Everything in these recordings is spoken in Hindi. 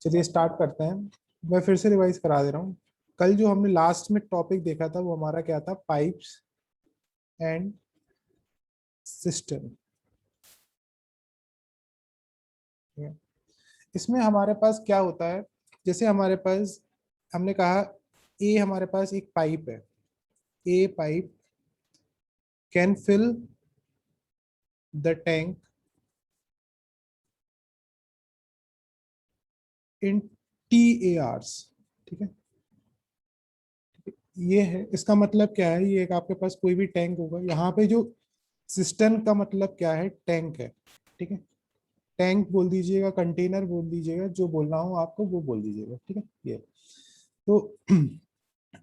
चलिए स्टार्ट करते हैं। मैं फिर से रिवाइज करा दे रहा हूँ। कल जो हमने लास्ट में टॉपिक देखा था वो हमारा क्या था, पाइप्स एंड सिस्टम। इसमें हमारे पास क्या होता है, जैसे हमारे पास हमने कहा ए, हमारे पास एक पाइप है, A pipe can fill the tank in T A hours. ठीक है, ये है इसका मतलब क्या है, ये एक आपके पास कोई भी टैंक होगा, यहाँ पे जो सिस्टम का मतलब क्या है, टैंक है। ठीक है, टैंक बोल दीजिएगा, कंटेनर बोल दीजिएगा, जो बोलना हो आपको वो बोल दीजिएगा। ठीक है, ये तो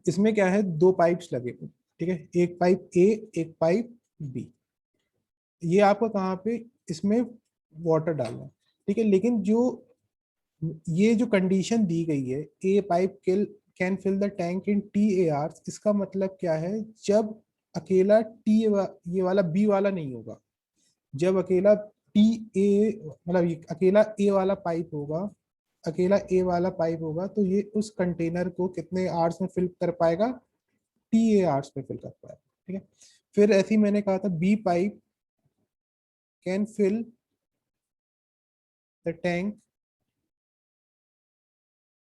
इसमें क्या है, दो पाइप्स लगे। ठीक है, एक पाइप ए, एक पाइप बी। ये आपको कहाँ पे, इसमें वाटर डालना है। ठीक है, लेकिन जो ये जो कंडीशन दी गई है, A pipe can fill the tank in T A hour, इसका मतलब क्या है, जब अकेला ये वाला बी वाला नहीं होगा, जब अकेला टी ए मतलब अकेला ए वाला पाइप होगा, अकेला ए वाला पाइप होगा, तो ये उस कंटेनर को कितने आवर्स में फिल कर पाएगा, टी ए आवर्स में फिल कर पाएगा। ठीक है, फिर ऐसे ही मैंने कहा था B pipe can fill the tank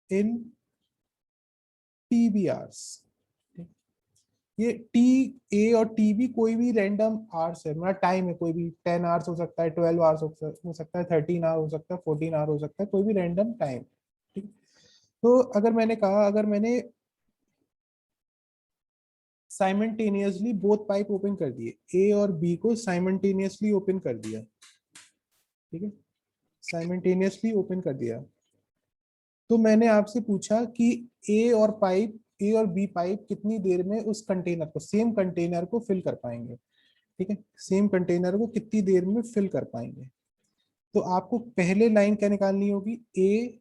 in T B hours. ये टी ए और टी बी कोई भी रैंडम आवर्स है, मतलब टाइम है, कोई भी 10 आवर्स हो सकता है, 12 आवर्स हो सकता है, 13 आवर हो सकता है, 14 आवर हो सकता है, कोई भी रैंडम टाइम। ठीक, तो अगर मैंने कहा, अगर मैंने साइमल्टेनियसली बोथ पाइप ओपन कर दिए, ए और बी को साइमल्टेनियसली ओपन कर दिया। ठीक है, साइमल्टेनियसली ओपन कर दिया, तो मैंने आपसे पूछा कि ए और बी पाइप कितनी देर में उस कंटेनर को, सेम कंटेनर को फिल कर पाएंगे। ठीक है, सेम कंटेनर को कितनी देर में फिल कर पाएंगे। तो आपको पहले लाइन क्या निकालनी होगी, ए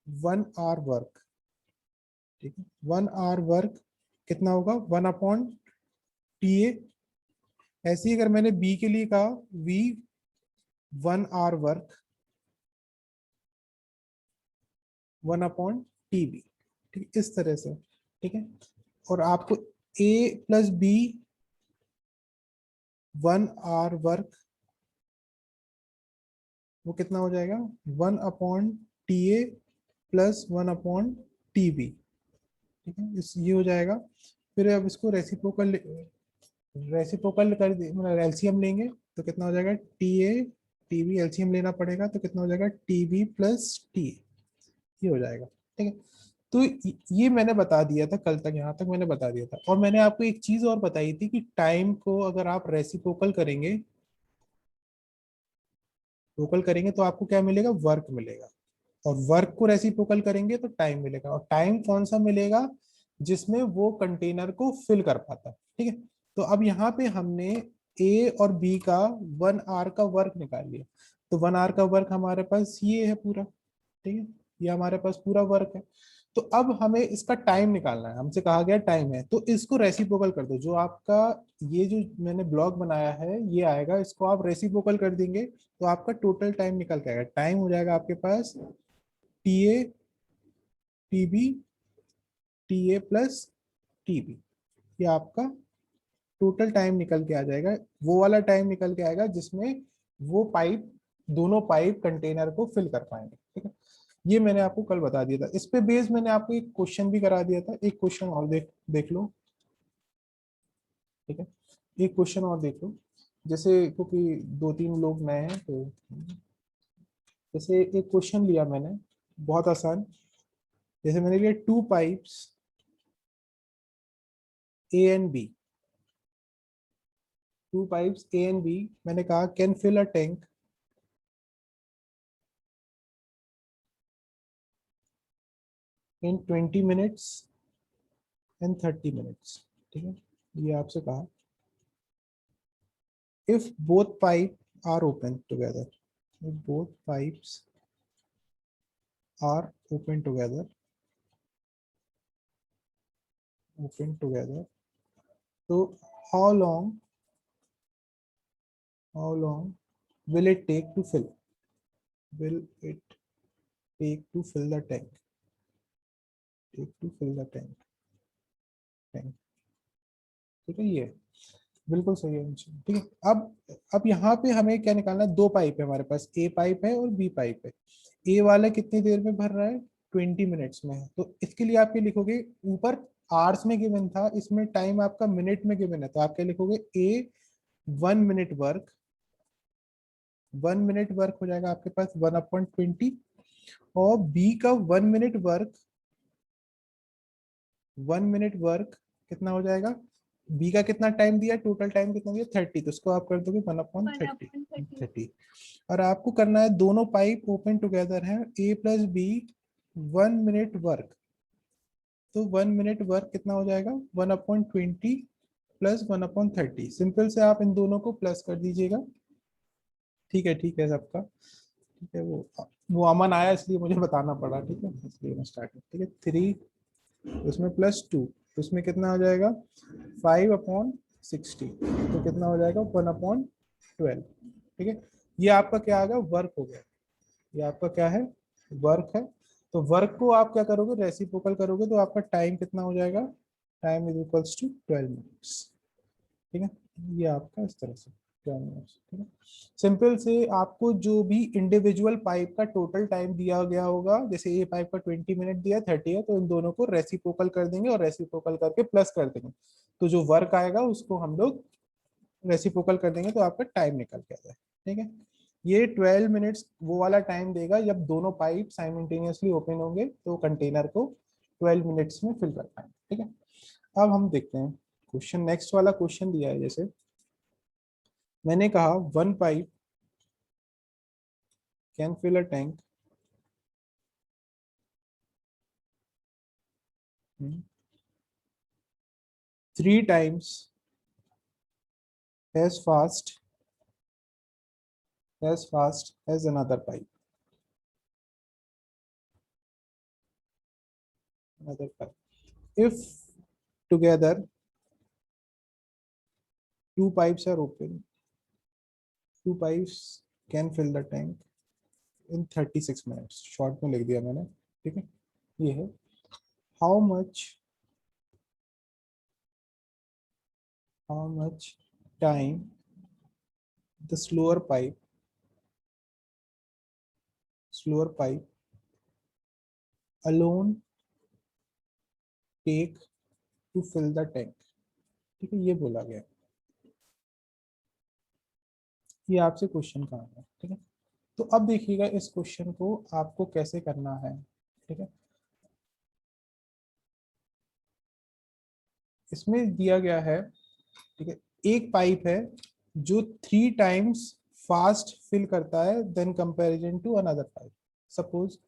1 आवर वर्क। ठीक है, 1 आवर वर्क कितना होगा, 1/TA। ऐसे ही अगर मैंने बी के लिए कहा, वी 1 आवर वर्क 1/TB। ठीक, इस तरह से। ठीक है, और आपको ए प्लस बी 1 आवर वर्क वो कितना हो जाएगा, 1/TA प्लस 1/TB। ठीक है, इस ये हो जाएगा। फिर अब इसको रेसिप्रोकल रेसिप्रोकल कर मतलब एलसीएम लेंगे तो कितना हो जाएगा, T A T B, LCM लेना पड़ेगा तो कितना हो जाएगा, टी बी प्लस टी, ये हो जाएगा। ठीक है, तो ये मैंने बता दिया था कल तक, यहाँ तक मैंने बता दिया था। और मैंने आपको एक चीज और बताई थी कि टाइम को अगर आप रेसिप्रोकल करेंगे, प्रोकल करेंगे तो आपको क्या मिलेगा, वर्क मिलेगा। और वर्क को रेसिप्रोकल करेंगे तो टाइम मिलेगा। और टाइम कौन सा मिलेगा, जिसमें वो कंटेनर को फिल कर पाता है। ठीक है, तो अब यहाँ पे हमने ए और बी का 1 आवर का वर्क निकाल लिया। तो 1 आवर का वर्क हमारे पास ये है पूरा। ठीक है, ये हमारे पास पूरा वर्क है। तो अब हमें इसका टाइम निकालना है, हमसे कहा गया टाइम है, तो इसको रेसिप्रोकल कर दो। जो आपका ये जो मैंने ब्लॉक बनाया है ये आएगा, इसको आप रेसिप्रोकल कर देंगे तो आपका टोटल टाइम निकल के आएगा। टाइम हो जाएगा आपके पास T A T B T A plus T B, ये आपका टोटल टाइम निकल के आ जाएगा। वो वाला टाइम निकल के आएगा जिसमें वो पाइप, दोनों पाइप कंटेनर को फिल कर पाएंगे। ठीक है, ये मैंने आपको कल बता दिया था। इस पे बेस मैंने आपको एक क्वेश्चन भी करा दिया था, एक क्वेश्चन और देख देख लो। ठीक है, एक क्वेश्चन और देख लो, जैसे क्योंकि 2-3 लोग नए हैं तो जैसे एक क्वेश्चन लिया मैंने, बहुत आसान। जैसे मैंने लिया two pipes A and B, two pipes A and B, मैंने कहा can fill a tank in 20 minutes and 30 minutes. ठीक है, ये आपसे कहा if both pipe are open together, if both pipes are open together, so how long how long will it take to fill, will it take to fill the tank, take to fill the tank, tank, ठीक है, ये बिल्कुल सही है आंसर। ठीक है, अब यहाँ पे हमें क्या निकालना है, दो पाइप है हमारे पास, ए पाइप है और बी पाइप है। ए वाला कितनी देर में भर रहा है, 20 मिनट्स में है। तो इसके लिए आप ये लिखोगे, ऊपर आवर्स में गिवन था, इसमें टाइम आपका मिनट में गिवन है, तो आप क्या लिखोगे, ए 1 मिनट वर्क, 1 मिनट वर्क हो जाएगा आपके पास 1/20, और बी का 1 मिनट वर्क, 1 मिनट वर्क कितना हो जाएगा, बी का कितना टाइम दिया, टोटल टाइम कितना दिया 30, तो उसको आप कर दोगे 1/30, 30। और आपको करना है, दोनों पाइप ओपन टुगेदर है, ए प्लस बी 1 मिनट वर्क, तो 1 मिनट वर्क कितना हो जाएगा 1/20 प्लस 1/30। सिंपल से आप इन दोनों को प्लस कर दीजिएगा। ठीक है सबका, ठीक है, वो अमन आया इसलिए मुझे बताना पड़ा, ठीक है, इसलिए मैं स्टार्ट, ठीक है, 3 उसमें +2, उसमें कितना हो जाएगा 5/60, तो कितना हो जाएगा 1/12, ठीक है। ये आपका क्या आ गया, वर्क हो गया, ये आपका क्या है, वर्क है। तो वर्क को आप क्या करोगे, रेसिप्रोकल करोगे, तो आपका टाइम कितना हो जाएगा, time is equals to 12 minutes, ठीक है। ये आपका इस तरह से 12 मिनट्स, ठीक है। सिंपल से आपको जो भी इंडिविजुअल पाइप का टोटल टाइम दिया गया होगा, जैसे ये पाइप का 20 मिनट दिया 30 है, तो इन दोनों को रेसिप्रोकल कर देंगे और रेसिप्रोकल करके प्लस कर देंगे, तो जो वर्क आएगा उसको हम लोग रेसिप्रोकल कर देंगे, तो आपका टाइम निकल के आ जाए, ठीक है। ये 12 मिनट्स वो वाला टाइम देगा जब दोनों पाइप साइमल्टेनियसली ओपन होंगे, तो कंटेनर को 12 मिनट्स में फिल कर पाएंगे, ठीक है। अब हम देखते हैं क्वेश्चन, नेक्स्ट वाला क्वेश्चन दिया है, जैसे मैंने कहा 1 pipe can fill a tank 3 times as fast as another pipe, if together 2 pipes are open, 2 pipes can fill the tank in 36 minutes, short में लिख दिया मैंने, ठीक है, ये है। how much time the slower pipe alone take to fill the tank, ठीक है, ये बोला गया, ये आपसे क्वेश्चन कहा है, ठीक है। तो अब देखिएगा इस क्वेश्चन को आपको कैसे करना है, ठीक है। इसमें दिया गया है, ठीक है, एक पाइप है जो 3 times फास्ट फिल करता है than comparison to another pipe, suppose,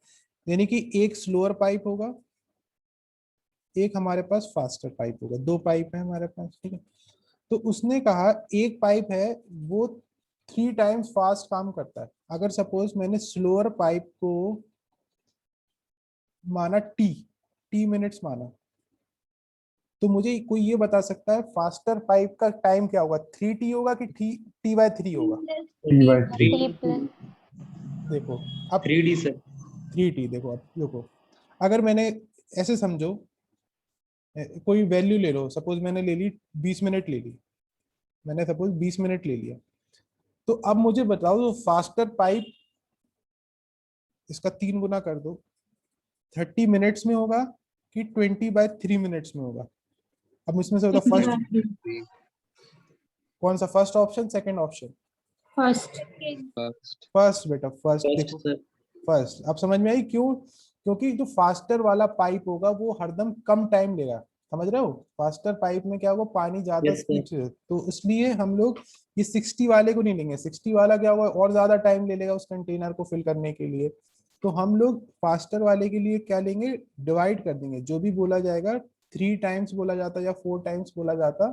यानी कि एक स्लोअर पाइप होगा, एक हमारे पास फास्टर पाइप होगा, दो पाइप है हमारे पास, ठीक है। तो उसने कहा एक पाइप है वो 3 times फास्ट काम करता है, अगर सपोज मैंने स्लोअर पाइप को माना टी मिनट्स माना, तो मुझे कोई ये बता सकता है फास्टर पाइप का टाइम क्या होगा, 3T होगा कि T/3 होगा, 3/3 देखो अब 3D सर। 3T, देखो अब देखो, अगर मैंने ऐसे समझो, कोई वैल्यू ले लो, सपोज मैंने ले ली 20 मिनट ले ली, मैंने सपोज 20 मिनट ले लिया, तो अब मुझे बताओ जो फास्टर पाइप, इसका 3 गुना कर दो, 30 मिनट्स में होगा कि 20/3 मिनट्स में होगा। अब इसमें से होता फर्स्ट, कौन सा, first option second option, first first first बेटा, फर्स्ट फर्स्ट देखो, सर। फर्स्ट। अब समझ में आई क्यों, क्योंकि जो फास्टर वाला पाइप होगा वो हरदम कम टाइम लेगा, समझ रहे हो, फास्टर पाइप में क्या होगा, पानी ज्यादा यस स्पीड सर। से, तो इसलिए हम लोग ये 60 वाले को नहीं लेंगे, 60 वाला क्या होगा और ज्यादा टाइम ले लेगा उस कंटेनर को फिल करने के लिए, तो हम लोग फास्टर वाले के लिए क्या लेंगे, डिवाइड कर देंगे, जो भी बोला जाएगा 3 times बोला जाता या 4 times बोला जाता,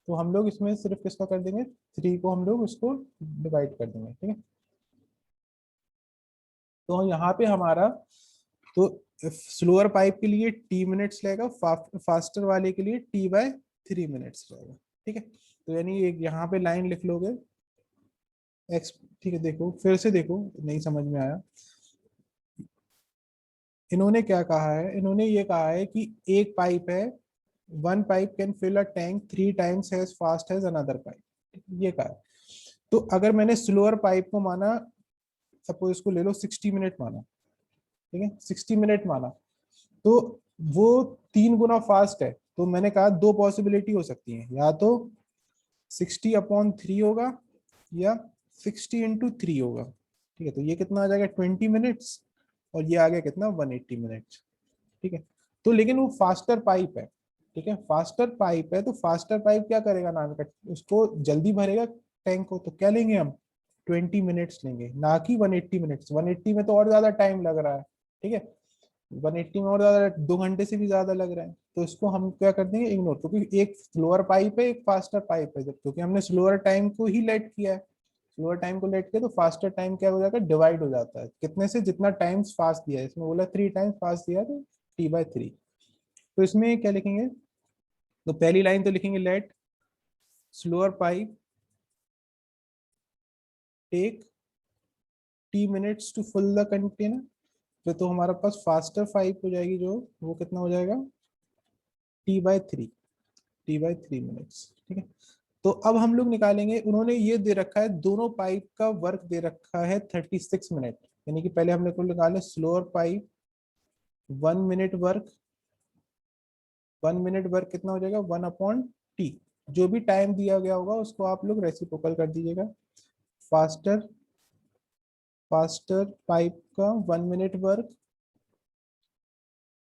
तो हम लोग इसमें सिर्फ किसका कर देंगे, 3 को हम लोग उसको डिवाइड कर देंगे, ठीक है। तो यहाँ पे हमारा, तो स्लोअर पाइप के लिए T मिनट्स लेगा, फास्टर वाले के लिए T/3 मिनट्स रहेगा, ठीक है। तो यानी एक यहाँ पे लाइन लिख लोगे एक्स, ठीक है, देखो फिर से देखो, नहीं समझ में आया, इन्होंने क्या कहा है, इन्होंने ये कहा है कि एक पाइप है, one pipe can fill a tank 3 times as fast as another pipe, ये कहा है। तो अगर मैंने स्लोअर पाइप को माना, सपोज इसको ले लो 60 मिनट माना, ठीक है, 60 मिनट माना, तो वो 3 गुना फास्ट है। तो मैंने कहा दो पॉसिबिलिटी हो सकती है, या तो 60/3 होगा या 60 × 3 होगा, ठीक है। तो ये कितना आ जाएगा 20 मिनट्स, और ये आ गया कितना 180 मिनट्स, ठीक है। तो लेकिन वो फास्टर पाइप है, ठीक है, फास्टर पाइप है, तो फास्टर पाइप क्या करेगा नाम का, उसको जल्दी भरेगा टैंक को, तो क्या लेंगे हम 20 मिनट्स लेंगे, ना कि 180 मिनट्स। 180 में तो और ज्यादा टाइम लग रहा है, ठीक है, 180 में और ज्यादा 2 घंटे से भी ज्यादा लग रहा है। तो इसको हम क्या कर देंगे इग्नोर, क्योंकि एक स्लोअर पाइप है एक फास्टर पाइप है, जब क्योंकि हमने स्लोअर टाइम को ही लेट किया है, स्लोअर टाइम को लेट किया, तो फास्टर टाइम क्या हो जाता है, डिवाइड हो जाता है कितने से, जितना टाइम्स फास्ट दिया है, इसमें बोला 3 times फास्ट दिया है, तो T/3। तो इसमें क्या लिखेंगे, तो पहली लाइन तो लिखेंगे let slower pipe take T minutes to full the container. तो हमारा पास फास्टर पाइप हो जाएगी जो, वो कितना हो जाएगा T/3, T/3 मिनट्स, ठीक है। तो अब हम लोग निकालेंगे, उन्होंने ये दे रखा है दोनों पाइप का वर्क दे रखा है 36 मिनट, यानी कि पहले हमने को निकाले slower pipe 1 minute work, 1 minute work कितना हो जाएगा 1/T, जो भी टाइम दिया गया होगा उसको आप लोग रेसिप्रोकल कर दीजिएगा। फास्टर फास्टर पाइप का 1 मिनट वर्क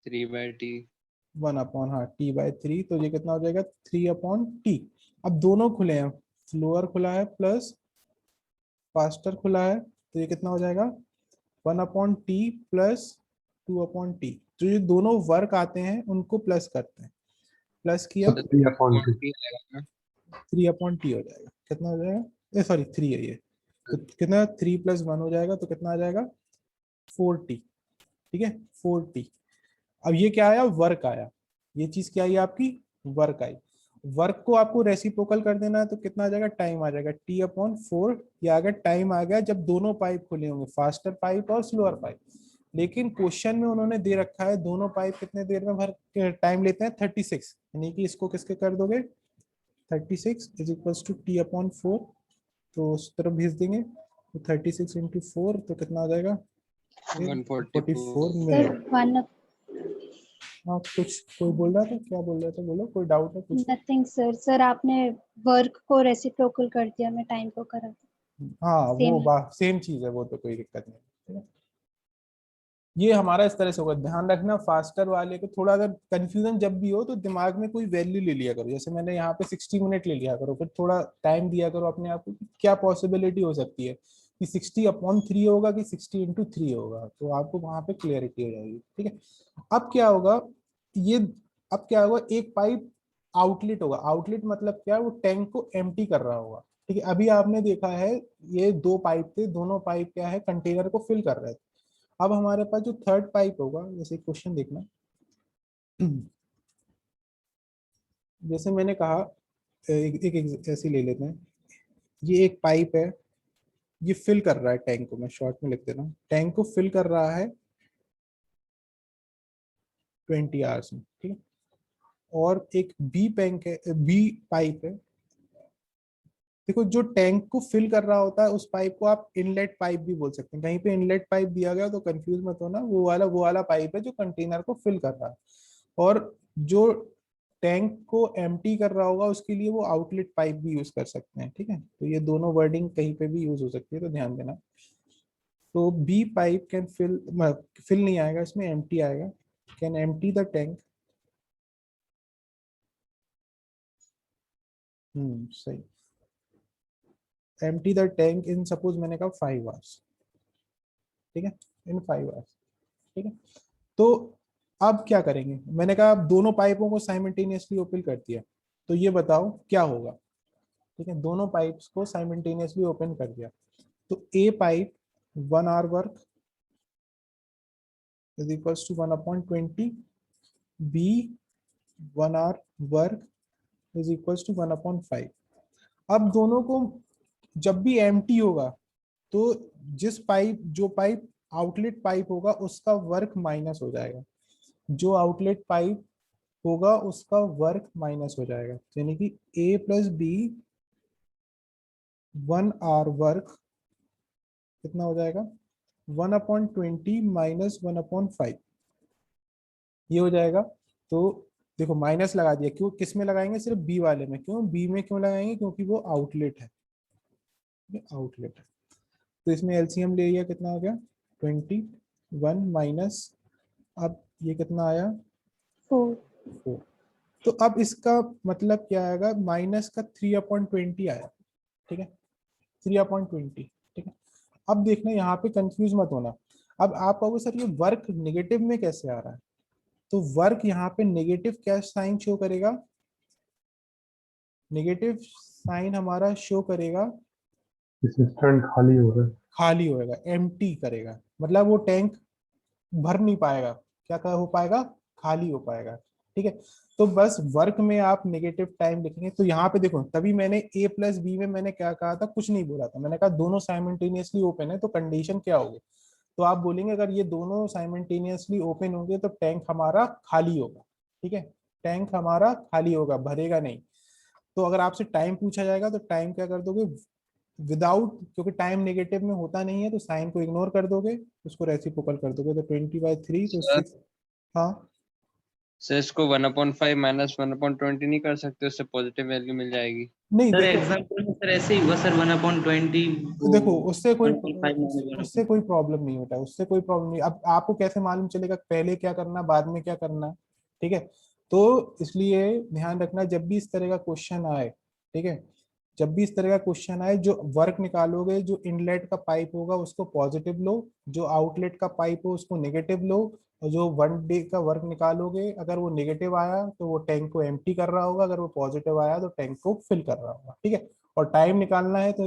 3/T। 1/, हाँ T/3, तो ये कितना हो जाएगा 3/T। अब दोनों खुले हैं, स्लोअर खुला है प्लस फास्टर खुला है, तो ये कितना हो जाएगा 1/T प्लस 2/T। तो ये दोनों वर्क आते हैं उनको प्लस करते हैं, प्लस किया तो 3/2 3 आएगा ना। 3/T हो जाएगा, कितना हो जाएगा, सॉरी 3 है ये, तो कितना 3 + 1 हो जाएगा, तो कितना आ जाएगा 4T, ठीक है 4T। अब ये क्या आया वर्क आया, ये चीज क्या आई आपकी वर्क आई, वर्क को आपको रेसिप्रोकल कर देना है, तो कितना आ जाएगा टाइम आ जाएगा T/4। ये आ गया टाइम आ गया जब दोनों पाइप खुले होंगे, फास्टर पाइप और स्लोअर पाइप। लेकिन क्वेश्चन में उन्होंने दे रखा है दोनों पाइप कितने देर में भर टाइम लेते हैं 36, यानी कि इसको किसके कर दोगे 36 = T/4, तो उस तरफ भेज देंगे, तो 36 × 4 तो कितना आ जाएगा 144। 44 सर मिनट। वन हाँ कुछ कोई बोल रहा था, क्या बोल रहा था, बोलो कोई डाउट है कुछ। Nothing sir. सर आपने वर्क को रेसिप्रोकल कर दिया, मैं टाइम को करा हाँ वो सेम है। सेम चीज है, वो तो कोई दिक्कत नहीं, ठीक है। ये हमारा इस तरह से होगा, ध्यान रखना फास्टर वाले को थोड़ा अगर कंफ्यूजन जब भी हो तो दिमाग में कोई वैल्यू ले लिया करो, जैसे मैंने यहाँ पे 60 मिनट ले लिया करो, फिर थोड़ा टाइम दिया करो अपने आप को कि क्या पॉसिबिलिटी हो सकती है कि 60/3 होगा कि 60 × 3 होगा, तो आपको वहां पे क्लियरिटी हो जाएगी, ठीक है। अब क्या होगा, ये अब क्या होगा, एक पाइप आउटलेट होगा, आउटलेट मतलब क्या है, वो टैंक को एम्प्टी कर रहा होगा, ठीक है। अभी आपने देखा है ये दो पाइप थे, दोनों पाइप क्या है कंटेनर को फिल कर रहे थे। अब हमारे पास जो थर्ड पाइप होगा, जैसे क्वेश्चन देखना, जैसे मैंने कहा एक ऐसे ले लेते हैं, ये एक पाइप है, ये फिल कर रहा है टैंक को, मैं शॉर्ट में लिख देता हूँ, टैंक को फिल कर रहा है 20 आवर्स में, ठीक है। और एक बी पैंक है, बी पाइप है, देखो जो टैंक को फिल कर रहा होता है उस पाइप को आप इनलेट पाइप भी बोल सकते हैं, कहीं पे इनलेट पाइप दिया गया तो कंफ्यूज मत होना, वो वाला पाइप है जो कंटेनर को फिल कर रहा है। और जो टैंक को एम्प्टी कर रहा होगा उसके लिए वो आउटलेट पाइप भी यूज कर सकते हैं, ठीक है। तो ये दोनों वर्डिंग कहीं पे भी यूज हो सकती है, तो ध्यान देना। तो बी पाइप कैन फिल नहीं आएगा इसमें, एम्प्टी आएगा, कैन एम्प्टी द टैंक, सही, empty the tank in suppose मैंने कहा 5 आवर्स, ठीक है, इन 5 आवर्स, ठीक है। तो अब क्या करेंगे, मैंने कहा अब दोनों पाइपों को साइमल्टेनियसली ओपन कर दिया, तो ये बताओ क्या होगा, ठीक है, दोनों पाइप्स को साइमल्टेनियसली ओपन कर दिया, तो A pipe 1 hour work is equals to 1/20, B 1 hour work is equals to 1/5। अब दोनों को जब भी एम्प्टी होगा, तो जो पाइप आउटलेट पाइप होगा उसका वर्क माइनस हो जाएगा, जो आउटलेट पाइप होगा उसका वर्क माइनस हो जाएगा, यानी कि A plus B 1 hour work कितना हो जाएगा 1/20 माइनस 1/5 ये हो जाएगा। तो देखो माइनस लगा दिया, क्यों किस में लगाएंगे, सिर्फ बी वाले में, क्यों बी में क्यों लगाएंगे, क्योंकि वो आउटलेट है, आउटलेट है। तो इसमें एलसीएम ले लिया, कितना हो गया 21 माइनस, अब ये कितना आया 4। 4। तो अब इसका मतलब क्या आएगा, माइनस का 3/20 आया, ठीक है 3/20, ठीक है। अब देखना यहाँ पे कंफ्यूज मत होना, अब आप कहोगे सर ये वर्क नेगेटिव में कैसे आ रहा है, तो वर्क यहाँ पे नेगेटिव क्या साइन शो करेगा, नेगेटिव साइन हमारा शो करेगा, स्टैंड खाली हो रहा है। खाली होएगा, एम्प्टी करेगा, मतलब वो टैंक भर नहीं पाएगा, क्या हो पाएगा, खाली हो पाएगा, ठीक है। तो बस वर्क में आप नेगेटिव टाइम लिखेंगे। तो यहाँ पे देखो, तभी मैंने A प्लस बी में मैंने क्या कहा था, कुछ नहीं बोला था, मैंने कहा दोनों साइमल्टेनियसली ओपन है, तो कंडीशन क्या होगी, तो आप बोलेंगे अगर ये दोनों साइमल्टेनियसली ओपन होंगे तो टैंक हमारा खाली होगा, ठीक है, टैंक हमारा खाली होगा, भरेगा नहीं। तो अगर आपसे टाइम पूछा जाएगा तो टाइम क्या कर दोगे, विदाउट, क्योंकि टाइम नेगेटिव में होता नहीं है तो साइन को इग्नोर कर दोगे, उसको रेसिप्रोकल कर दोगे, तो 20/3 तो सर 6। हाँ सर इसको 1/5 माइनस 1/20 नहीं कर सकते, उससे पॉजिटिव वैल्यू मिल जाएगी। नहीं सर देखो, एग्जांपल में सर ऐसे ही हुआ सर 1/20 वो देखो उससे कोई 1.5 उससे कोई प्रॉब्लम नहीं होता, उससे कोई प्रॉब्लम नहीं। अब आपको कैसे मालूम चलेगा पहले क्या करना बाद में क्या करना, ठीक है। तो इसलिए ध्यान रखना जब भी इस तरह का क्वेश्चन आए, ठीक है, जब भी इस तरह का क्वेश्चन आए, जो वर्क निकालोगे, जो इनलेट का पाइप होगा उसको पॉजिटिव लो, जो आउटलेट का पाइप हो उसको नेगेटिव लो, और जो 1 डे का वर्क निकालोगे अगर वो नेगेटिव आया तो वो टैंक को एम्प्टी कर रहा होगा, अगर वो पॉजिटिव आया तो टैंक को फिल कर रहा होगा, ठीक है। और टाइम निकालना है तो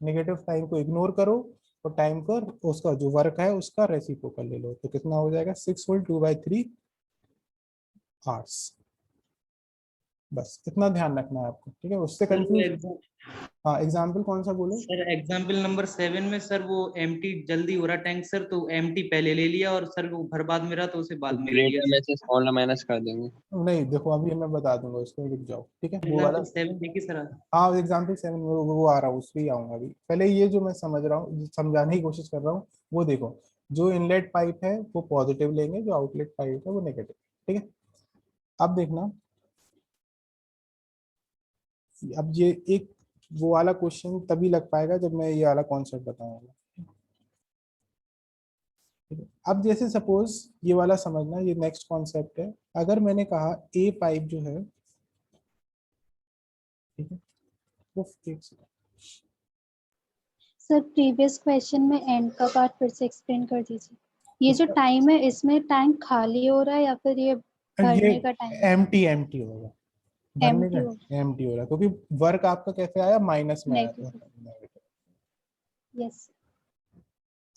नेगेटिव टाइम को इग्नोर करो, और टाइम को उसका जो वर्क है उसका रेसिप्रोकल ले लो, तो कितना हो जाएगा 6 होल 2/3 आवर्स। बस इतना ध्यान रखना है आपको, ठीक है, उससे सर कंफ्यूज। हाँ एग्जाम्पल कौन सा बोलो। सर एग्जांपल नंबर 7 में सर वो एम्प्टी जल्दी हो रहा टैंक सर, तो एम्प्टी पहले ले लिया और सर वो भर बाद में रहा तो उसे तो बाद में ले लिया ग्रेटर में सर। से स्मॉलर माइनस कर देंगे। नहीं देखो अभी मैं बता दूंगा, उसको रुक जाओ, ठीक है वो वाला। एग्जांपल 7 देखिए सर आप। हाँ एग्जाम्पल 7 वो आ रहा हूँ, उस पर ही आऊंगा अभी, पहले ये जो मैं समझ रहा हूँ, समझाने की कोशिश कर रहा हूँ, वो देखो, जो इनलेट पाइप है वो पॉजिटिव लेंगे, जो आउटलेट पाइप है वो नेगेटिव, ठीक है। अब देखना, अब ये एक वो वाला क्वेश्चन तभी लग पाएगा जब मैं ये वाला कॉन्सेप्ट बताऊंगा, ठीक है। अब जैसे सपोज ये वाला समझना, ये नेक्स्ट कॉन्सेप्ट है, अगर मैंने कहा ए पाइप जो है, ठीक है, वो एक सेकंड, सर प्रीवियस क्वेश्चन में एंड का पार्ट फिर से एक्सप्लेन कर दीजिए। ये जो इसका टाइम है इसमें टैंक खाली हो रहा है या फिर ये ये भरने का टाइम है? एम्प्टी होगा, भरने एम्प्टी का हो, एम्प्टी हो रहा है, क्योंकि वर्क आपका कैसे आया, माइनस में आया था, नेगेटिव। negative। यस।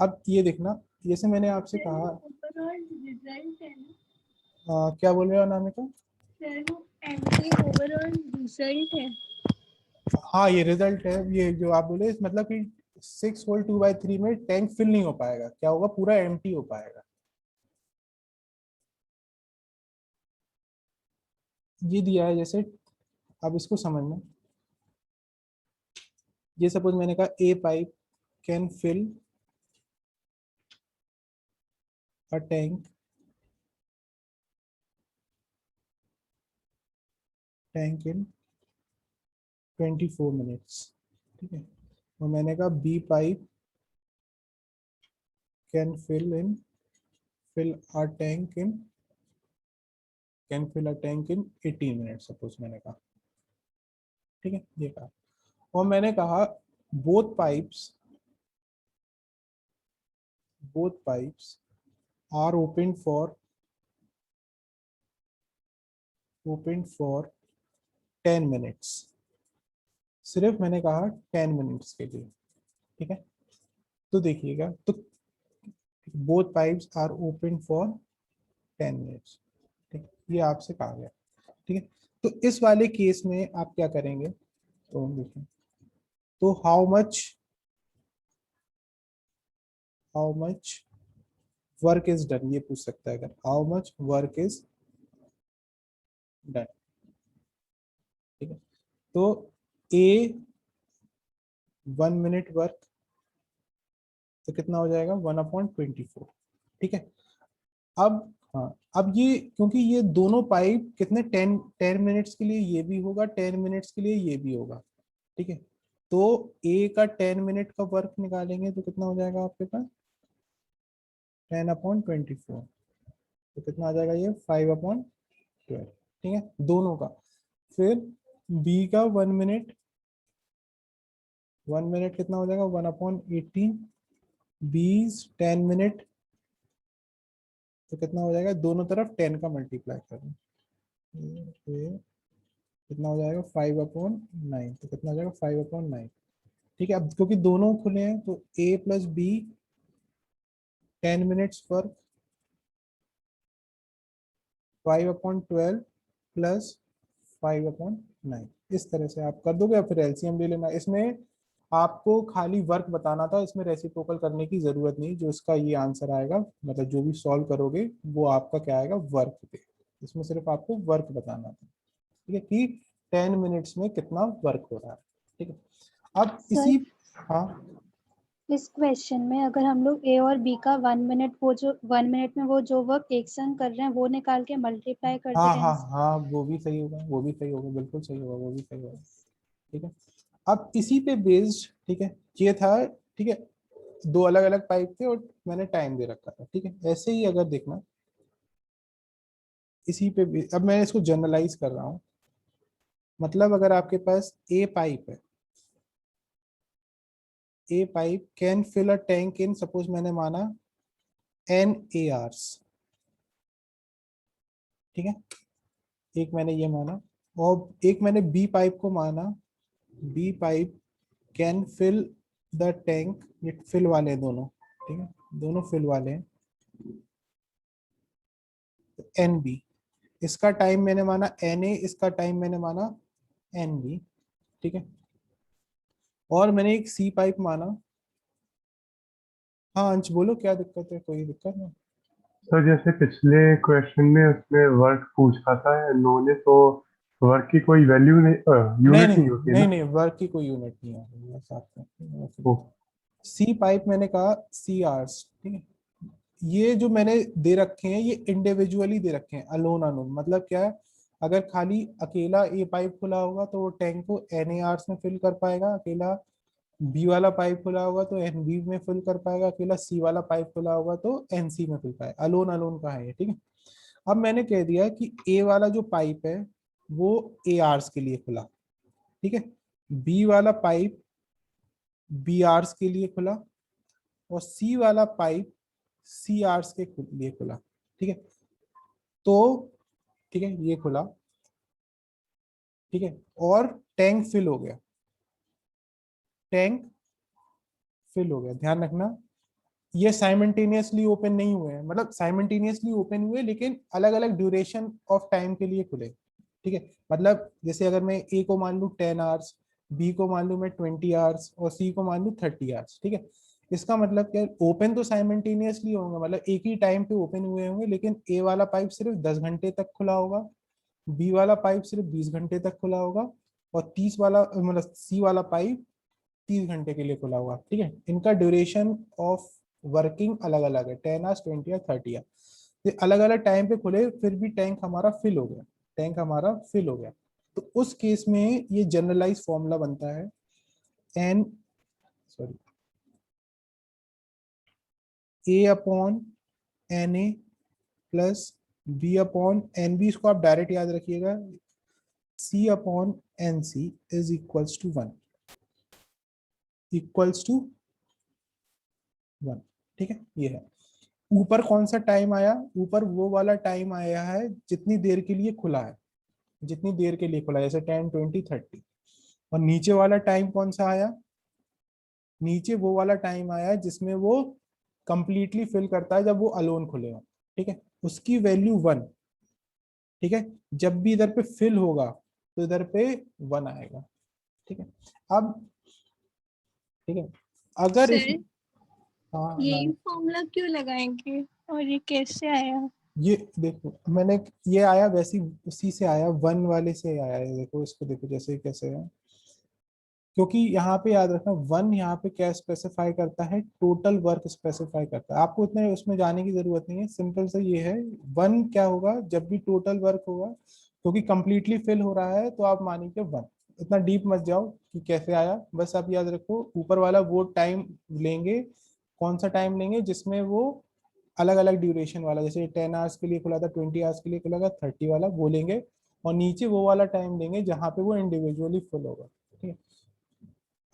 अब ये देखना, जैसे मैंने आपसे कहा, ओवरऑल रिजल्ट है ना क्या बोल रहे हो अनामिका। सर, वो एमटी ओवरऑल रिजल्ट है। हाँ ये रिजल्ट है, ये जो आप बोले मतलब कि 6 होल 2/3 में टैंक फिल नहीं हो पाएगा, क्या होगा, पूरा एम्प्टी हो पाएगा। ये दिया है जैसे, अब इसको समझना, ये सपोज मैंने कहा A pipe can fill a tank in 24 minutes, ठीक है। और मैंने कहा B pipe can fill a tank in can fill a tank in 18 minutes, suppose मैंने कहा, ठीक है, ये कहा। और मैंने कहा both pipes are open for 10 minutes, सिर्फ मैंने कहा 10 मिनट्स के लिए, ठीक है। तो देखिएगा, तो both pipes are open for 10 minutes, ठीक है, ये आपसे कहा गया, ठीक है। तो इस वाले केस में आप क्या करेंगे, तो देखिए, तो how much work is done, ये पूछ सकता है अगर how much work is done. ठीक है, तो ए 1 मिनट वर्क तो कितना हो जाएगा 1/24। ठीक है, अब हाँ, अब ये क्योंकि ये दोनों पाइप कितने 10 मिनट्स के लिए ये भी होगा, 10 मिनट्स के लिए ये भी होगा। ठीक है, तो ए का 10 मिनट का वर्क निकालेंगे तो कितना हो जाएगा आपके पास 10/24, तो कितना आ जाएगा ये 5/12। ठीक है, दोनों का। फिर बी का 1 मिनट, 1 मिनट कितना हो जाएगा 1/18। बी 10 मिनट तो कितना हो जाएगा, दोनों तरफ 10 का मल्टीप्लाई करें, कितना हो जाएगा 5/9, तो कितना हो जाएगा 5/9। ठीक है, अब क्योंकि दोनों खुले हैं तो A plus B 10 minutes work 5/12 plus 5/9, इस तरह से आप कर दोगे। फिर एलसीएम ले लेना। इसमें आपको खाली वर्क बताना था, इसमें रेसिप्रोकल करने की जरूरत नहीं। जो इसका ये आंसर आएगा, मतलब जो भी सॉल्व करोगे वो आपका क्या आएगा वर्क पे, इसमें सिर्फ आपको वर्क बताना था। ठीक है, कि 10 मिनट्स में कितना वर्क हो रहा है। ठीक है, अब इसी हाँ इस क्वेश्चन में अगर हम लोग ए और बी का 1 मिनट, वो जो 1 मिनट में वो जो वर्क एक संग कर रहे हैं वो निकाल के मल्टीप्लाई कर हाँ दे हाँ हाँ, वो भी सही होगा, वो भी सही होगा, बिल्कुल सही होगा, वो भी सही होगा। ठीक है, अब इसी पे बेस्ड, ठीक है, ये था। ठीक है, दो अलग अलग पाइप थे और मैंने टाइम दे रखा था। ठीक है, ऐसे ही अगर देखना इसी पे अब मैं इसको जनरलाइज कर रहा हूँ। मतलब अगर आपके पास ए पाइप है, A pipe can fill a tank in, suppose मैंने माना n ARs। ठीक है, एक मैंने ये माना, और एक मैंने बी पाइप को माना, B pipe can fill the tank, ये फिल वाले हैं दोनों। ठीक है, दोनों फिल वाले हैं, एन बी। इसका टाइम मैंने माना NA, इसका टाइम मैंने माना NB। ठीक है, और मैंने एक सी पाइप माना। हाँ अंश बोलो, क्या दिक्कत है, कोई दिक्कत नहीं। सर जैसे पिछले क्वेश्चन में उसमें वर्क पूछा था इन्होंने, तो वर्क की कोई वैल्यू नहीं, नहीं यूनिट नहीं नहीं होती है नहीं ना? नहीं, वर्क की कोई यूनिट नहीं है साथ ओ, में। सी पाइप मैंने कहा CRs। ठीक है, ये जो मैंने दे रखे हैं ये इंडिविजुअली दे रखे हैं, अलोन अलोन। मतलब क्या है, अगर खाली अकेला ए पाइप खुला होगा तो वो टैंक को NARs में फिल कर पाएगा, अकेला बी वाला पाइप खुला होगा तो NB में फिल कर पाएगा, अकेला सी वाला पाइप खुला होगा तो NC में फिल पाएगा। अलोन अलोन का है ये। ठीक है, अब मैंने कह दिया कि ए वाला जो पाइप है वो ARs के लिए खुला। ठीक है, बी वाला पाइप BRs के लिए खुला, और सी वाला पाइप CRs के लिए खुला। ठीक है, तो ठीक है ये खुला। ठीक है, और टैंक फिल हो गया, टैंक फिल हो गया। ध्यान रखना ये साइमल्टेनियसली ओपन नहीं हुए हैं, मतलब साइमल्टेनियसली ओपन हुए लेकिन अलग अलग ड्यूरेशन ऑफ टाइम के लिए खुले। ठीक है, मतलब जैसे अगर मैं ए को मान लूँ 10 आवर्स, बी को मान लूँ मैं 20 आवर्स, और सी को मान लूँ 30 आवर्स। ठीक है, इसका मतलब क्या है, ओपन तो साइमल्टेनियसली होंगे, मतलब एक ही टाइम पे ओपन हुए होंगे, लेकिन ए वाला पाइप सिर्फ 10 घंटे तक खुला होगा, बी वाला पाइप सिर्फ 20 घंटे तक खुला होगा, और 30 वाला मतलब सी वाला पाइप 30 घंटे के लिए खुला होगा। ठीक है, इनका ड्यूरेशन ऑफ वर्किंग अलग अलग है, 10 आवर्स, 20 या 30 आवर्स। अलग अलग टाइम पे खुले, फिर भी टैंक हमारा फिल हो गया, टैंक हमारा फिल हो गया। तो उस केस में ये जनरलाइज फॉर्मूला बनता है N sorry A/NA plus B/NB। इसको आप डायरेक्ट याद रखिएगा, C/NC is equals to 1, equals to 1। ठीक है, ये है। ऊपर कौन सा टाइम आया, ऊपर वो वाला टाइम आया है जितनी देर के लिए खुला है, जितनी देर के लिए खुला है, जैसे 10, 20, 30। और नीचे वाला टाइम कौन सा आया, नीचे वो वाला टाइम आया जिसमें वो कंप्लीटली फिल करता है जब वो अलोन खुले हो। ठीक है, उसकी वैल्यू 1। ठीक है, जब भी इधर पे फिल होगा तो इधर पे 1 आएगा। ठीक है, अब ठीक है, अगर इस सर हाँ यही नानी, फॉर्मूला क्यों लगाएंगे? और ये कैसे आया? ये देखो मैंने ये आया वैसी उसी से आया, 1 वाले से आया है। देखो इसको देखो जैसे कैसे है, क्योंकि यहाँ पे याद रखना 1 यहाँ पे क्या स्पेसिफाई करता है, टोटल वर्क स्पेसिफाई करता है। आपको इतने उसमें जाने की जरूरत नहीं है, सिंपल से ये है 1 क्या होगा जब भी टोटल वर्क होगा, क्योंकि कंप्लीटली फिल हो रहा है तो आप मानिए 1। इतना डीप मत जाओ कि कैसे आया, बस आप याद रखो ऊपर वाला वो टाइम लेंगे, कौन सा टाइम लेंगे जिसमें वो अलग अलग ड्यूरेशन वाला, जैसे 10 आवर्स के लिए खुला था, 20 आवर्स के लिए खुला था, 30 वाला वो लेंगे, और नीचे वो वाला टाइम लेंगे जहाँ पे वो इंडिविजुअली फुल होगा। ठीक है,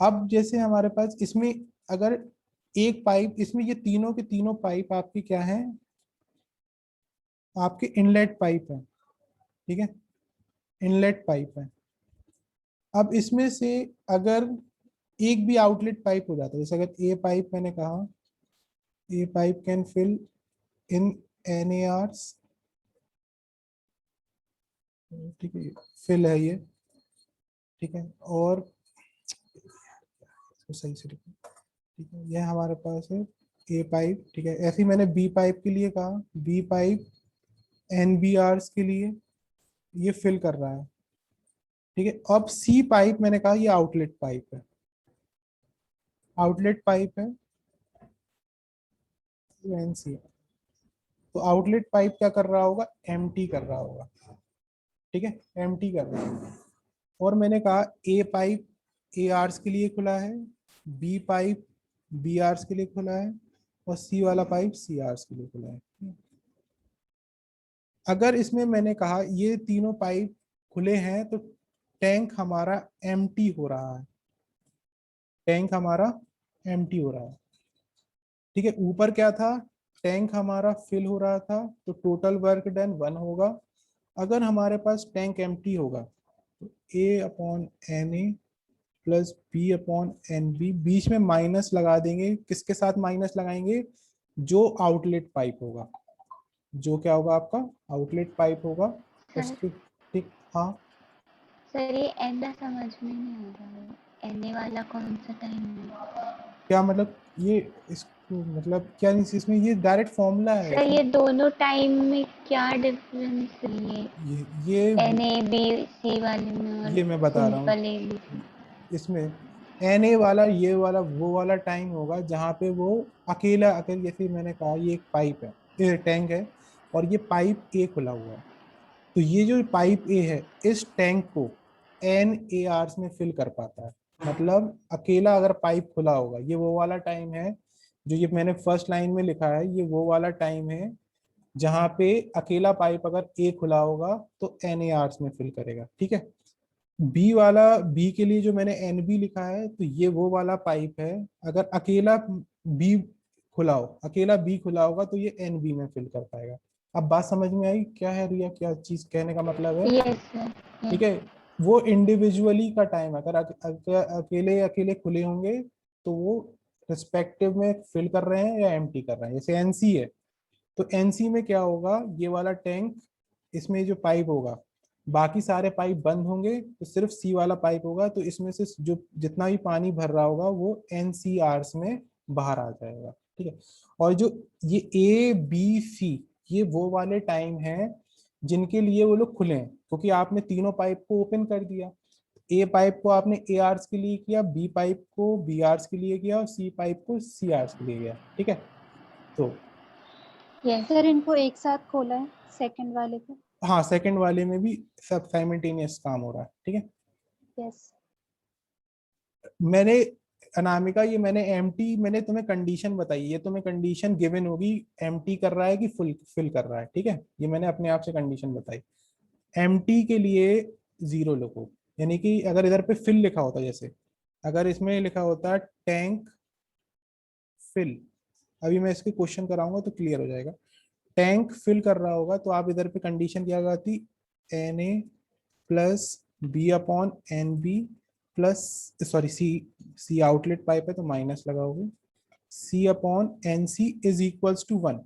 अब जैसे हमारे पास इसमें अगर एक पाइप, इसमें ये तीनों के तीनों पाइप आपके क्या है, आपके इनलेट पाइप है। ठीक है, इनलेट पाइप है। अब इसमें से अगर एक भी आउटलेट पाइप हो जाता है, जैसे अगर ए पाइप मैंने कहा A pipe can fill in NARs, ठीक है, फिल है ये, ठीक है, और इसको सही से लिखो, ठीक है, ये हमारे पास है ए पाइप। ठीक है, ऐसे ही मैंने बी पाइप के लिए कहा, बी पाइप NBRs के लिए ये फिल कर रहा है। ठीक है, अब सी पाइप मैंने कहा ये आउटलेट पाइप है, आउटलेट पाइप है NC। तो आउटलेट पाइप क्या कर रहा होगा, एम्प्टी कर रहा होगा। ठीक है, एम्प्टी कर रहा होगा। और मैंने कहा ए पाइप ARs के लिए खुला है, बी पाइप BRs के लिए खुला है, और सी वाला पाइप CRs के लिए खुला है। अगर इसमें मैंने कहा ये तीनों पाइप खुले हैं तो टैंक हमारा एम्प्टी हो रहा है, टैंक हमारा एम्प्टी हो रहा है। ठीक है, ऊपर क्या था, टैंक हमारा फिल हो रहा था, तो टोटल वर्क डन 1 होगा। अगर हमारे पास टैंक एम्प्टी होगा तो A/NA प्लस B/NB, बीच में माइनस लगा देंगे। किसके साथ माइनस लगाएंगे, जो आउटलेट पाइप होगा, जो क्या होगा आपका आउटलेट पाइप होगा उसके। ठीक, हाँ सर ये एन समझ में नहीं आ रहा है, एन वाला कौन सा टाइम है? क्या मतलब ये इसको मतलब क्या नहीं, इसमें ये डायरेक्ट फॉर्मूला है। सर ये दोनों टाइम में क्या डिफरेंस है, ये एन ए बी सी वाले में और ये मैं बता रहा हूँ, सिंपल ए बी सी? इसमें NA वाला ये वाला वो वाला टाइम होगा जहाँ पे वो अकेला अकेले, जैसे मैंने कहा ये एक पाइप है, ये टैंक है, और ये पाइप A खुला हुआ है, तो ये जो पाइप A है इस टैंक को NARs में फिल कर पाता है। मतलब अकेला अगर पाइप खुला होगा, ये वो वाला टाइम है जो ये मैंने फर्स्ट लाइन में लिखा है, ये वो वाला टाइम है जहाँ पे अकेला पाइप अगर A खुला होगा तो NARs में फिल करेगा। ठीक है, बी वाला, बी के लिए जो मैंने NB लिखा है, तो ये वो वाला पाइप है, अगर अकेला बी खुला हो, अकेला बी खुला होगा तो ये NB में फिल कर पाएगा। अब बात समझ में आई क्या है रिया, क्या चीज कहने का मतलब है? Yes sir. ठीक है, वो इंडिविजुअली का टाइम, अगर अकेले अकेले खुले होंगे तो वो रिस्पेक्टिव में फिल कर रहे हैं या एम्प्टी कर रहे हैं। जैसे NC है तो NC में क्या होगा, ये वाला टैंक, इसमें जो पाइप होगा बाकी सारे पाइप बंद होंगे, तो सिर्फ C वाला पाइप होगा, तो इसमें से जो जितना भी पानी भर रहा होगा वो NCRs में बाहर आ जाएगा। ठीक है, और जो ये A B C ये वो वाले टाइम हैं जिनके लिए वो लोग खुले हैं, क्योंकि आपने तीनों पाइप को ओपन कर दिया। A पाइप को आपने ARs के लिए किया, B पाइप को BRs के लिए किया, और C पाइप को CRs के लिए किया। ठीक है, तो यस सर इनको एक साथ खोला है सेकंड वाले को? हाँ सेकंड वाले में भी सब साइमल्टेनियस काम हो रहा है। ठीक है, यस। मैंने अनामिका ये मैंने एम्प्टी, मैंने तुम्हें कंडीशन बताई, ये तुम्हें कंडीशन गिवन होगी एम्प्टी कर रहा है कि फुल फिल कर रहा है। ठीक है, ये मैंने अपने आप से कंडीशन बताई। एम्प्टी के लिए 0 लिखो, यानी कि अगर इधर पे फिल लिखा होता, जैसे अगर इसमें लिखा होता टैंक फिल, अभी मैं इसके क्वेश्चन कराऊंगा तो क्लियर हो जाएगा। टैंक फिल कर रहा होगा तो आप इधर पे कंडीशन क्या लगाती, NA plus B/NB plus, sorry C outlet pipe है तो माइनस लगाओगे, C/NC इज इक्वल्स टू 1।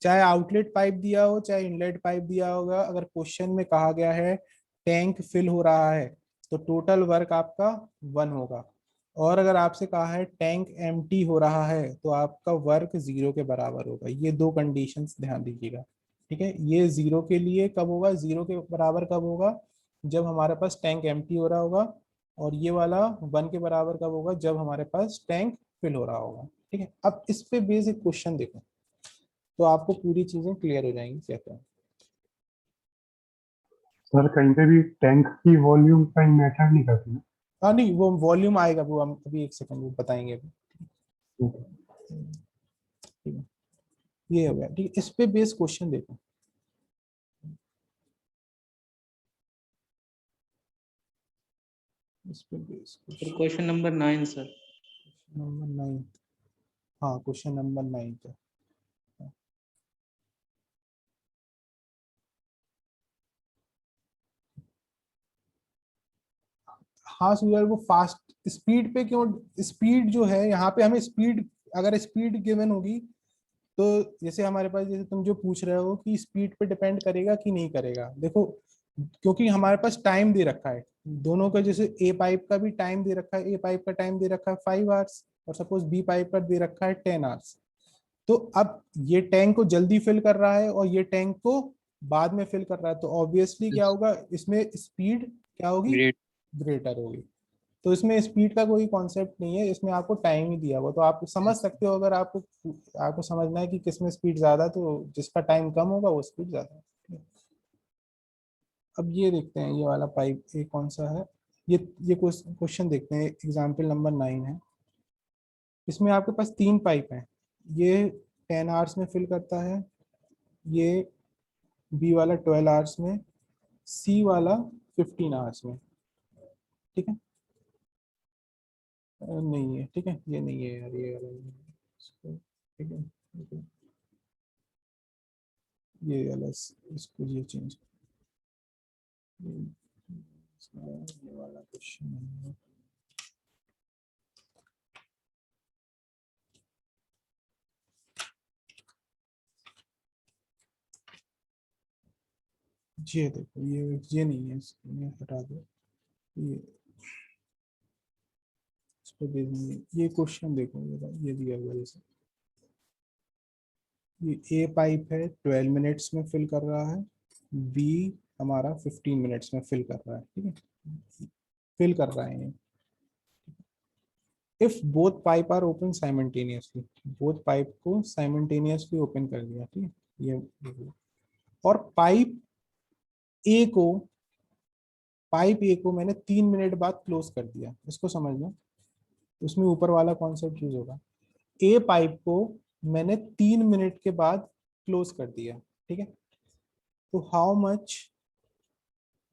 चाहे आउटलेट पाइप दिया हो चाहे इनलेट पाइप दिया होगा, अगर क्वेश्चन में कहा गया है टैंक फिल हो रहा है तो टोटल वर्क आपका 1 होगा, और अगर आपसे कहा है टैंक एम्प्टी हो रहा है तो आपका वर्क 0 के बराबर होगा। ये दो कंडीशंस ध्यान दीजिएगा, ठीक है। ये 0 के लिए कब होगा, 0 के बराबर कब होगा, जब हमारे पास टैंक एम्प्टी हो रहा होगा, और ये वाला 1 के बराबर कब होगा, जब हमारे पास टैंक फिल हो रहा होगा, ठीक है। अब इस पे बेसिक क्वेश्चन देखो तो आपको पूरी चीजें क्लियर हो जाएंगी कहते हैं। सर कहीं पे भी टैंक की वॉल्यूम कहीं मैटर नहीं करती ना? हाँ नहीं, वो वॉल्यूम आएगा, वो हम अभी एक सेकंड वो बताएंगे अभी, ठीक है। ये हो गया, ठीक है। इस पे बेस क्वेश्चन देखो, इस पे बेस फिर क्वेश्चन नंबर 9 सर। नंबर 9। हाँ क्वेश्चन नंबर 9 पे हाँ सूर्य, वो फास्ट स्पीड पे क्यों, स्पीड जो है यहाँ पे हमें स्पीड, अगर स्पीड गिवन होगी तो जैसे हमारे पास, जैसे तुम जो पूछ रहे हो कि स्पीड पे डिपेंड करेगा कि नहीं करेगा, देखो क्योंकि हमारे पास टाइम दे रखा है दोनों का, जैसे ए पाइप का भी टाइम दे रखा है, ए पाइप का टाइम दे रखा है 5 आवर्स, और सपोज बी पाइप का दे रखा है 10 आवर्स। तो अब ये टैंक को जल्दी फिल कर रहा है और ये टैंक को बाद में फिल कर रहा है, तो ऑब्वियसली क्या होगा, इसमें स्पीड क्या होगी, ग्रेट। ग्रेटर होगी। तो इसमें स्पीड का कोई कॉन्सेप्ट नहीं है, इसमें आपको टाइम ही दिया हुआ, तो आप समझ सकते हो। अगर आपको समझना है कि किसमें स्पीड ज्यादा है, तो जिसका टाइम कम होगा वो स्पीड ज्यादा है। अब ये देखते हैं ये वाला पाइप ये कौन सा है, ये क्वेश्चन देखते हैं, एग्जाम्पल नंबर 9 है। इसमें आपके पास 3 पाइप हैं, ये 10 आवर्स में फिल करता है, ये बी वाला 12 आवर्स में, सी वाला 15 आवर्स में, ठीक है। नहीं है, ठीक है, ये नहीं है यार, ये वाला नहीं है। ठीक है, ठीक है। ये वाला इसको ये चेंज, ये वाला क्वेश्चन नहीं है। ये देखो, ये नहीं है, इसको ये हटा दो, ये इस पे बेस नहीं है। ये क्वेश्चन देखो, ये दिया हुआ है जैसे, ये ए पाइप है 12 मिनट्स में फिल कर रहा है, बी हमारा 15 मिनट्स में फिल कर रहा है, ठीक है, फिल कर रहा है ये। If both pipe are open simultaneously, both pipe को साइमल्टेनियसली ओपन कर दिया, ठीक है, ये और पाइप ए को मैंने 3 मिनट बाद क्लोज कर दिया, इसको समझना, उसमें ऊपर वाला कॉन्सेप्ट यूज होगा। ए पाइप को मैंने 3 मिनट के बाद क्लोज कर दिया, ठीक है। तो हाउ मच,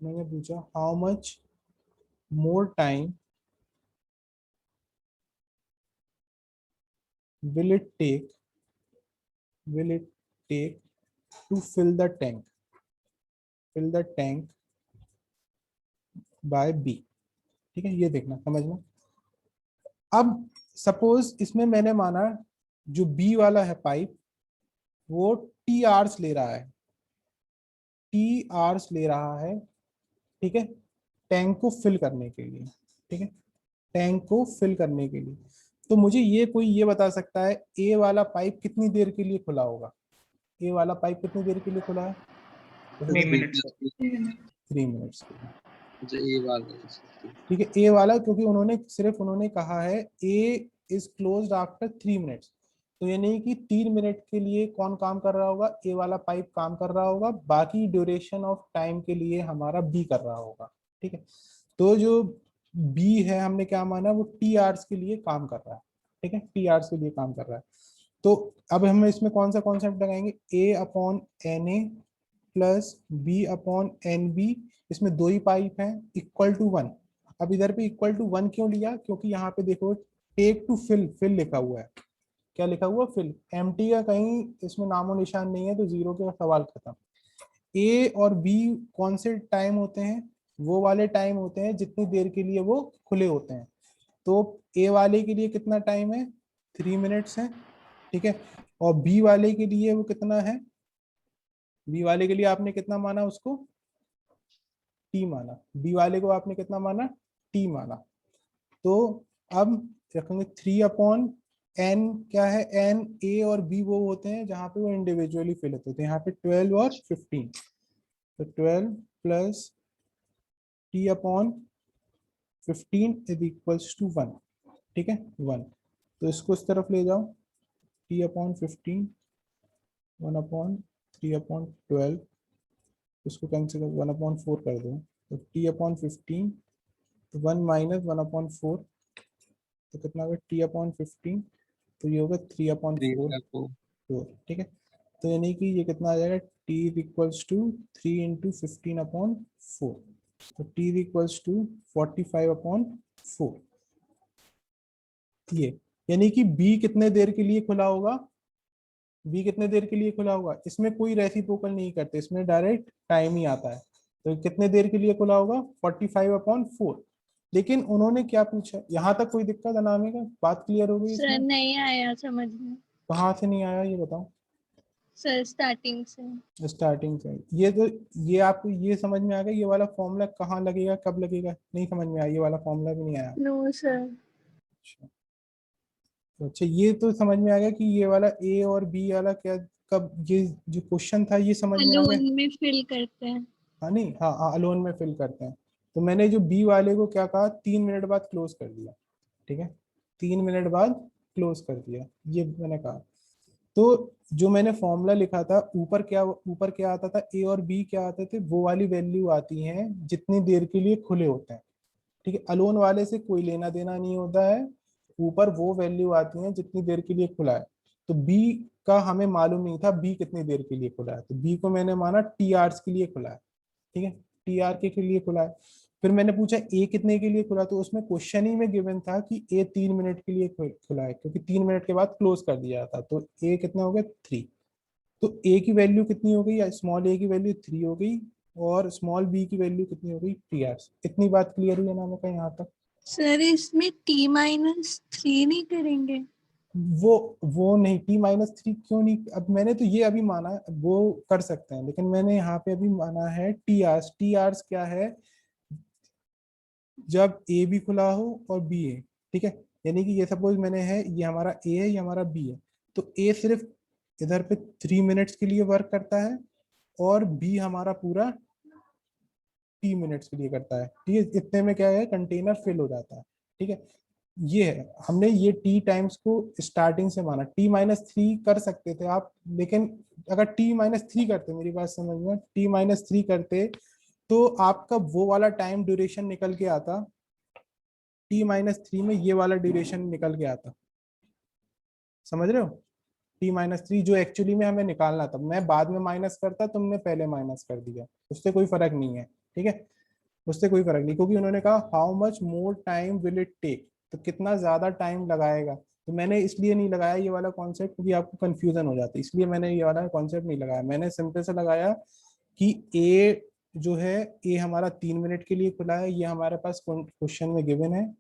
मैंने पूछा how much more time will it take to fill the tank by B, ठीक है। ये देखना, समझना। अब सपोज इसमें मैंने माना जो बी वाला है पाइप वो टी आवर्स ले रहा है, ठीक है, टैंक को फिल करने के लिए, ठीक है, टैंक को फिल करने के लिए। तो मुझे कोई ये बता सकता है ए वाला पाइप कितनी देर के लिए खुला होगा, ए वाला पाइप कितनी देर के लिए खुला है, 3 मिनट्स 3 मिनट्स के लिए, अच्छा ए वाला, ठीक है। ए वाला क्योंकि उन्होंने कहा है ए इज क्लोज्ड आफ्टर 3 मिनट्स, तो ये नहीं कि 3 मिनट के लिए कौन काम कर रहा होगा, ए वाला पाइप काम कर रहा होगा, बाकी ड्यूरेशन ऑफ टाइम के लिए हमारा बी कर रहा होगा, ठीक है। तो जो बी है हमने क्या माना, वो टी आवर्स के लिए काम कर रहा है, ठीक है, टी आवर्स के लिए काम कर रहा है। तो अब हम इसमें कौन सा कॉन्सेप्ट लगाएंगे, A upon N A plus B upon N B, इसमें 2 ही पाइप हैं, इक्वल टू 1। अब इधर पे इक्वल टू 1 क्यों लिया, क्योंकि यहाँ पे देखो टेक टू फिल लिखा हुआ है, क्या लिखा हुआ, फिल, एम्प्टी का कहीं इसमें नामो निशान नहीं है, तो 0 का सवाल खत्म। ए और बी कौन से टाइम होते हैं, वो वाले टाइम होते हैं जितनी देर के लिए वो खुले होते हैं। तो ए वाले के लिए कितना टाइम है, 3 मिनट्स है, ठीक है। और बी वाले के लिए वो कितना है, बी वाले के लिए आपने कितना माना उसको, टी माना, बी वाले को आपने कितना माना, टी माना। तो अब रखेंगे 3/n, क्या है n, a और b वो होते हैं जहां पे वो इंडिविजुअली फिल होते हैं, यहाँ पे 12 और 15, तो 12 plus t/15 is equals to 1, ठीक है 1। तो इसको इस तरफ ले जाओ, t/15 1/3/12, इसको कैंसिल कर 1/4 कर दो, तो t/15 1 माइनस 1/4, तो कितना होगा t/15, तो ये होगा 3/4, ठीक है। तो यानी कि ये कितना आ जाएगा, t is equals to 3 into 15/4, तो t इज इक्वल्स टू 45/4, ये यानी कि b कितने देर के लिए खुला होगा, b कितने देर के लिए खुला होगा, इसमें कोई रेसिप्रोकल नहीं करते, इसमें डायरेक्ट टाइम ही आता है। तो कितने देर के लिए खुला होगा, 45/4। लेकिन उन्होंने क्या पूछा, यहाँ तक कोई दिक्कत अनामी का, बात क्लियर हो गई सर इसमें? नहीं आया समझ में। कहाँ से नहीं आया ये बताओ? सर स्टार्टिंग से। स्टार्टिंग से। ये तो ये आपको ये समझ में आ गया, ये वाला फॉर्मूला कहाँ लगेगा, कब लगेगा, नहीं समझ में आया, ये वाला फॉर्मूला भी नहीं आया? No sir. अच्छा ये तो समझ में आ गया कि ये वाला ए और बी वाला क्या, कब ये जो क्वेश्चन था ये समझ में आ गया? अलोन में फिल करते हैं। हाँ नहीं, हाँ अलोन में फिल करते हैं। तो मैंने जो बी वाले को क्या कहा, 3 मिनट बाद क्लोज कर दिया, ठीक है 3 मिनट बाद क्लोज कर दिया, ये मैंने कहा। तो जो मैंने फॉर्मूला लिखा था, ऊपर क्या आता था, ए और बी क्या आते थे, वो वाली वैल्यू आती हैं जितनी देर के लिए खुले होते हैं, ठीक है। अलोन वाले से कोई लेना देना नहीं होता है, ऊपर वो वैल्यू आती है जितनी देर के लिए खुला है। तो बी का हमें मालूम नहीं था बी कितनी देर के लिए खुला है, तो बी को मैंने माना टी आवर्स के लिए खुला है, ठीक है टी आर के लिए खुला है। फिर मैंने पूछा ए कितने के लिए खुला, तो उसमें क्वेश्चन ही में गिवन था कि ए 3 मिनट के लिए खुला है, क्योंकि 3 मिनट के बाद क्लोज कर दिया था, तो ए कितना हो गया 3। तो ए की वैल्यू कितनी हो गई, स्मॉल ए की वैल्यू 3 हो गई, और स्मॉल बी की वैल्यू कितनी हो गई 3 आवर्स। इतनी बात क्लियर हुई है ना मैं यहाँ तक? सर इसमें t-3 नहीं करेंगे? वो नहीं, t-3 क्यों नहीं, अब मैंने तो ये अभी माना है, वो कर सकते हैं, लेकिन मैंने यहाँ पे अभी माना है टी आवर्स। टी आवर्स क्या है, जब ए भी खुला हो और बी है, ठीक है। यानी कि ये सपोज मैंने है, ये हमारा ए है, ये हमारा बी है, तो ए सिर्फ इधर पे 3 मिनट्स के लिए वर्क करता है, और बी हमारा पूरा t मिनट्स के लिए करता है, ठीक है। इतने में क्या है, कंटेनर फिल हो जाता है, ठीक है। ये है, हमने ये t टाइम्स को स्टार्टिंग से माना। t-3 कर सकते थे आप, लेकिन अगर t-3 करते, मेरी बात समझ में, t-3 करते तो आपका वो वाला टाइम ड्यूरेशन निकल के आता, t-3 में ये वाला ड्यूरेशन निकल के आता, समझ रहे हो? t-3 जो एक्चुअली में हमें निकालना था, मैं बाद में माइनस करता, तुमने पहले माइनस कर दिया, उससे कोई फर्क नहीं है, ठीक है उससे कोई फर्क नहीं, क्योंकि उन्होंने कहा how much more time will it take, तो कितना ज्यादा टाइम लगाएगा। तो मैंने इसलिए नहीं लगाया ये वाला कॉन्सेप्ट, क्योंकि आपको कंफ्यूजन हो जाती है, इसलिए मैंने ये वाला कॉन्सेप्ट नहीं लगाया। मैंने सिंपल से लगाया कि ए जो है, ए हमारा 3 मिनट के लिए खुला है, ये हमारे पास क्वेश्चन में गिवन है,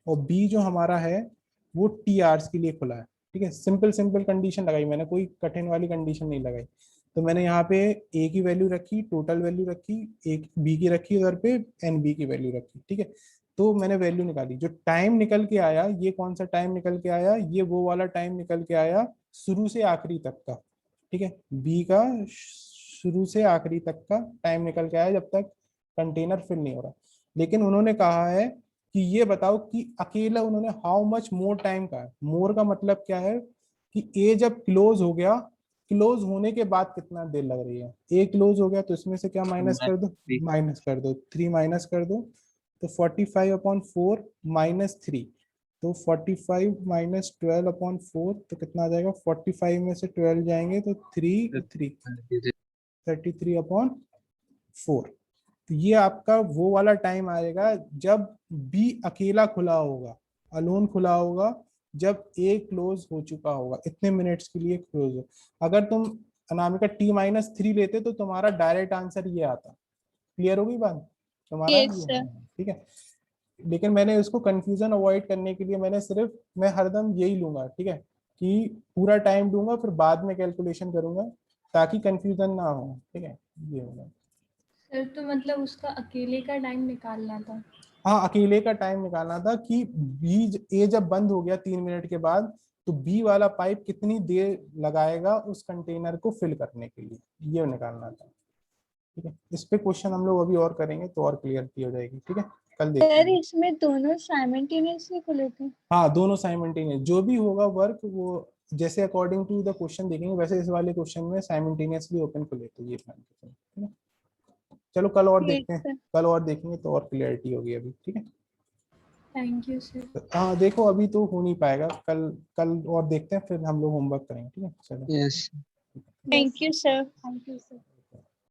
और बी जो हमारा है वो टी आवर्स के लिए खुला है, ठीक है। सिंपल सिंपल कंडीशन लगाई मैंने, कोई कठिन वाली कंडीशन नहीं लगाई। तो मैंने यहाँ पे ए की वैल्यू रखी, टोटल वैल्यू रखी, एक बी की रखी, उधर पे एन बी की वैल्यू रखी, ठीक है। तो मैंने वैल्यू निकाली, जो टाइम निकल के आया, ये कौन सा टाइम निकल के आया, ये वो वाला टाइम निकल के आया शुरू से आखिरी तक का, ठीक है। बी का शुरू से आखिरी तक का टाइम निकल के आया, जब तक कंटेनर फिल नहीं हो रहा। लेकिन उन्होंने कहा है कि ये बताओ कि अकेला, उन्होंने हाउ मच मोर टाइम का है, मोर का मतलब क्या है कि ए जब क्लोज हो गया, क्लोज होने के बाद कितना देर लग रही है, ए क्लोज हो गया तो इसमें से क्या माइनस कर दो, माइनस कर दो 3 माइनस कर दो, तो 45/4 माइनस 3, तो 45 माइनस 12/4, तो कितना आ जाएगा, 45 में से 12 जाएंगे तो 33/4। तो ये आपका वो वाला टाइम आएगा जब बी अकेला खुला होगा, अलोन खुला होगा, जब ए क्लोज हो चुका होगा, इतने मिनट्स के लिए क्लोज हो। अगर तुम अनामिका t-3 लेते तो तुम्हारा डायरेक्ट आंसर ये आता। क्लियर होगी बात तुम्हारा? Yes, sir. ठीक है, लेकिन मैंने उसको कंफ्यूजन अवॉइड करने के लिए मैं हरदम यही लूंगा, ठीक है, कि पूरा टाइम दूंगा फिर बाद में कैलकुलेशन करूंगा, ताकि कंफ्यूजन ना हो, ठीक है। ये होगा सर, तो मतलब उसका अकेले का टाइम निकालना था? हाँ, अकेले का टाइम निकालना था कि बी ए जब बंद हो गया 3 मिनट के बाद, तो बी वाला पाइप कितनी देर लगाएगा उस कंटेनर को फिल करने के लिए, ये निकालना था। ठीक है, इस पे क्वेश्चन हम लोग अभी और करेंगे तो और क्लियरिटी हो जाएगी। ठीक है, कल सर देखेंगे। इसमें दोनों साइमल्टेनियसली खुले थे। हाँ, दोनों साइमल्टेनियस, जो भी होगा वर्क वो जैसे अकॉर्डिंग टू द क्वेश्चन देखेंगे, वैसे इस वाले क्वेश्चन में साइमल्टेनियसली ओपन खुले थे, ये ध्यान रखिए। ठीक है, चलो कल और ठीक देखते हैं, सर, कल और देखेंगे तो और क्लियरिटी होगी अभी। ठीक है, थैंक यू सर। हाँ देखो अभी तो हो नहीं पाएगा, कल कल और देखते हैं, फिर हम लोग होमवर्क करेंगे। ठीक है, चलो। Yes. Thank you sir. Thank you sir.